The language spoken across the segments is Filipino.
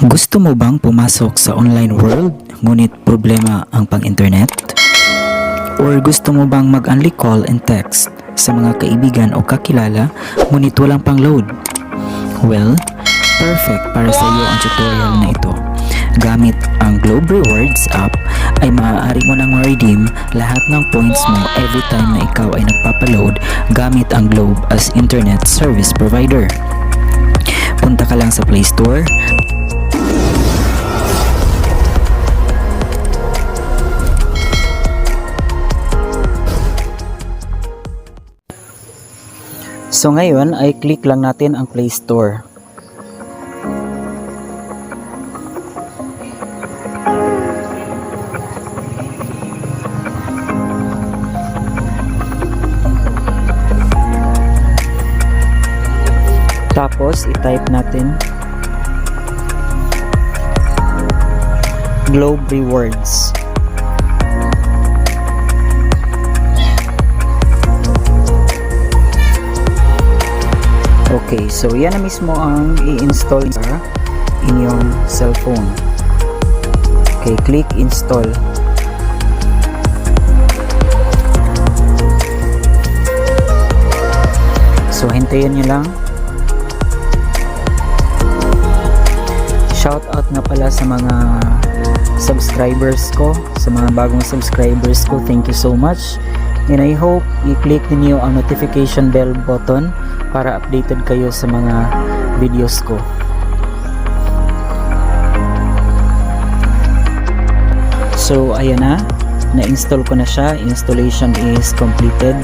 Gusto mo bang pumasok sa online world ngunit problema ang pang-internet? Or gusto mo bang mag-UnliCall&Text sa mga kaibigan o kakilala ngunit walang pang-load? Well, perfect para sa iyo ang tutorial na ito. Gamit ang Globe Rewards app ay maaari mo nang ma-redeem lahat ng points mo every time na ikaw ay nagpapaload gamit ang Globe as internet service provider. Punta ka lang sa Play Store. So ngayon ay click lang natin ang Play Store. Tapos i-type natin Globe Rewards. Okay, so yan na mismo ang i-install sa inyong cellphone. Okay, click install. So hintayin nyo lang. Shout out na pala sa mga subscribers ko, sa mga bagong subscribers ko. Thank you so much. And I hope i-click ninyo ang notification bell button para updated kayo sa mga videos ko. So ayan na-install ko na siya. Installation is completed.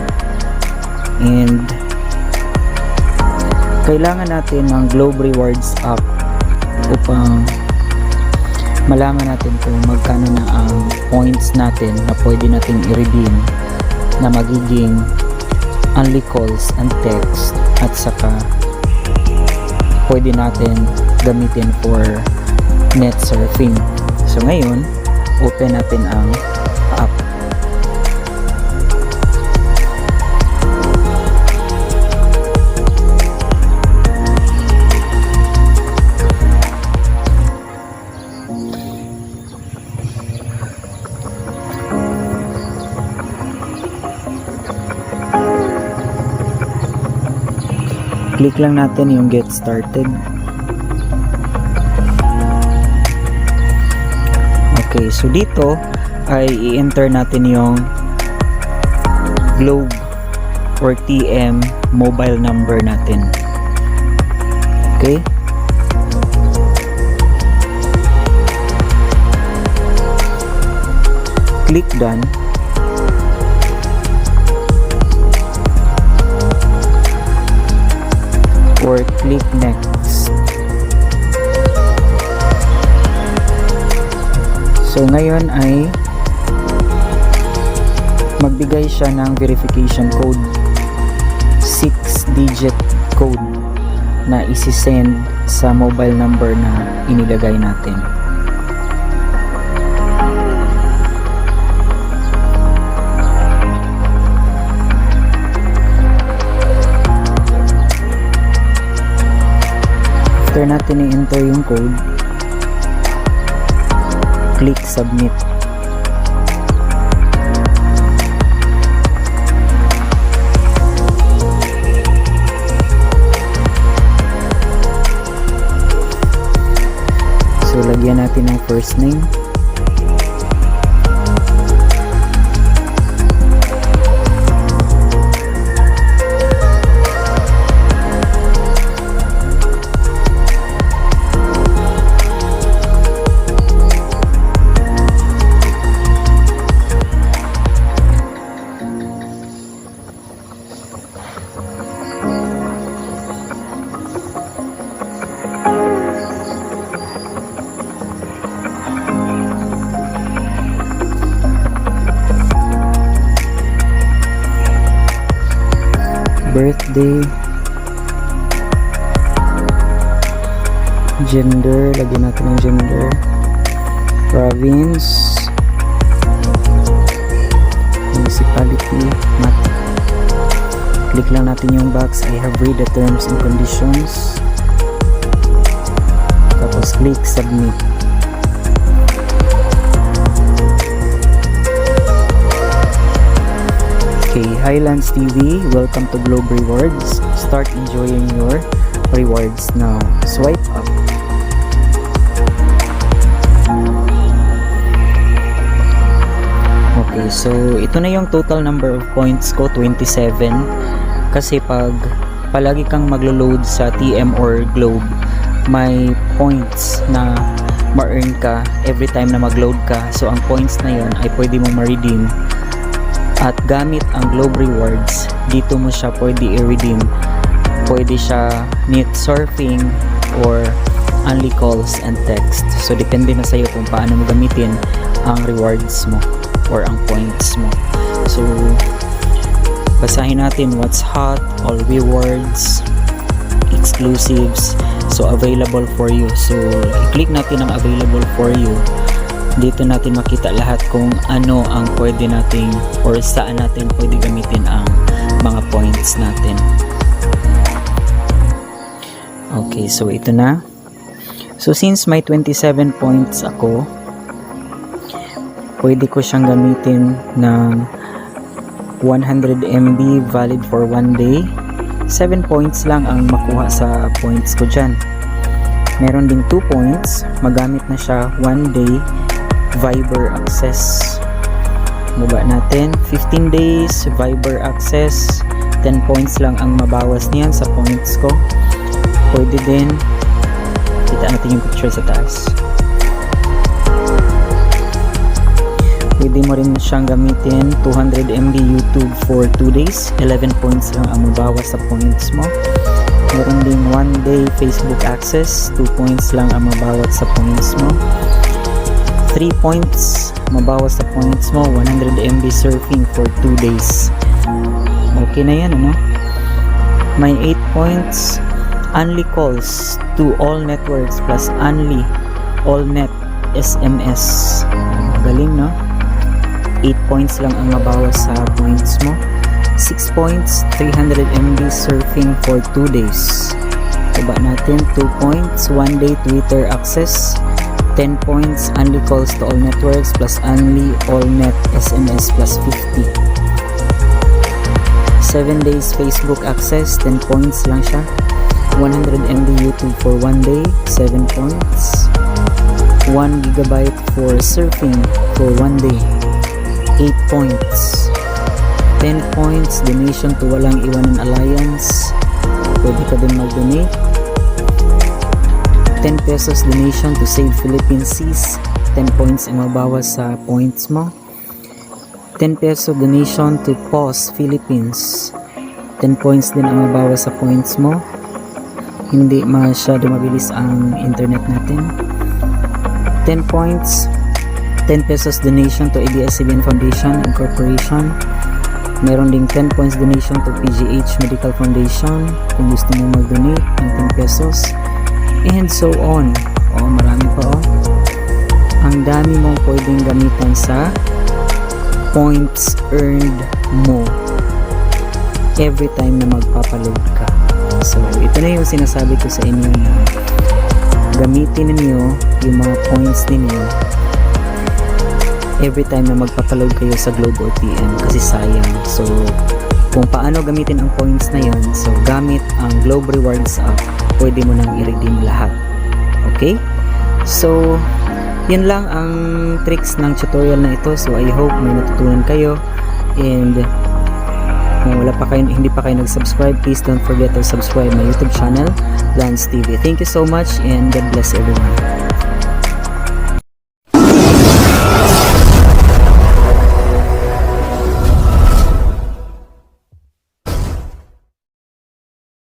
And kailangan natin ng Globe Rewards app upang malaman natin kung magkano na ang points natin na pwede nating i-redeem na magiging UnliCalls&Text at saka pwede natin gamitin for net surfing. So ngayon, open natin ang app. Click lang natin yung get started. Okay, so dito ay i-enter natin yung Globe or TM mobile number natin. Okay? Click done. Or click next. So ngayon ay magbigay siya ng verification code, 6-digit code na isi-send sa mobile number na inilagay natin. After natin i-enter yung code, click submit. So lagyan natin ng first name, birthday, gender, lagyan natin ng gender, province, municipality, mati. Click lang natin yung box, I have read the terms and conditions. tapos click submit. Okay, hi LhanzTV, welcome to Globe Rewards. Start enjoying your rewards now. Swipe up. Okay, so ito na yung total number of points ko, 27. Kasi pag palagi kang maglo-load sa TM or Globe, may points na ma-earn ka every time na mag-load ka. So ang points na yon ay pwede mong ma-redeem. At gamit ang Globe Rewards, dito mo siya pwede i-redeem. Pwede siya net surfing or UnliCall&Text. So depende na sa'yo kung paano mo gamitin ang rewards mo or ang points mo. So basahin natin what's hot, all rewards, exclusives, so available for you. So i-click natin ang available for you. Dito natin makita lahat kung ano ang pwede nating or saan natin pwede gamitin ang mga points natin. Okay, so ito na. So since may 27 points ako, pwede ko siyang gamitin ng 100 MB valid for 1 day. 7 points lang ang makuha sa points ko dyan. Meron ding 2 points, magamit na siya 1 day Viber access. Baba natin, 15 days Viber access, 10 points lang ang mabawas niyan sa points ko. Pwede din, kita natin yung picture sa taas. Pwede mo rin siyang gamitin 200 MB YouTube for 2 days, 11 points lang ang mabawas sa points mo. Meron ding 1 day Facebook access, 2 points lang ang mabawas sa points mo. 3 points mabawas sa points mo, 100 MB surfing for 2 days. Okay na yan, ano? May 8 points only calls to all networks plus only all net SMS. Galing, no? 8 points lang ang mabawas sa points mo. 6 points 300 MB surfing for 2 days. Baba natin, 2 points 1 day Twitter access, 10 points only calls to all networks plus only all net SMS plus 50. 7 days Facebook access, 10 points lang siya. 100 MB YouTube for 1 day, 7 points. 1 GB for surfing for 1 day, 8 points. 10 points donation to Walang Iwanan Alliance, pwede ka din mag-donate. 10 pesos donation to Save Philippine Seas, 10 points ang mabawas sa points mo. 10 peso donation to Pause Philippines, 10 points din ang mabawas sa points mo. Hindi masyado mabilis ang internet natin. 10 points 10 pesos donation to ABS-CBN Foundation and Corporation. Meron ding 10 points donation to PGH Medical Foundation kung gusto mo mag-donate ng 10 pesos. And so on. Marami pa Ang dami mong pwedeng gamitan sa points earned mo every time na magpapaload ka. So, ito na yung sinasabi ko sa inyo na gamitin ninyo yung mga points ninyo every time na magpapaload kayo sa Globe or TM kasi sayang. So, kung paano gamitin ang points na yun, so gamit ang Globe Rewards app, pwede mo nang i-redeem lahat. Okay? So, yun lang ang tricks ng tutorial na ito. So, I hope may natutunan kayo. And kung hindi pa kayo nag-subscribe, please don't forget to subscribe my YouTube channel, LhanzTV. Thank you so much and God bless everyone.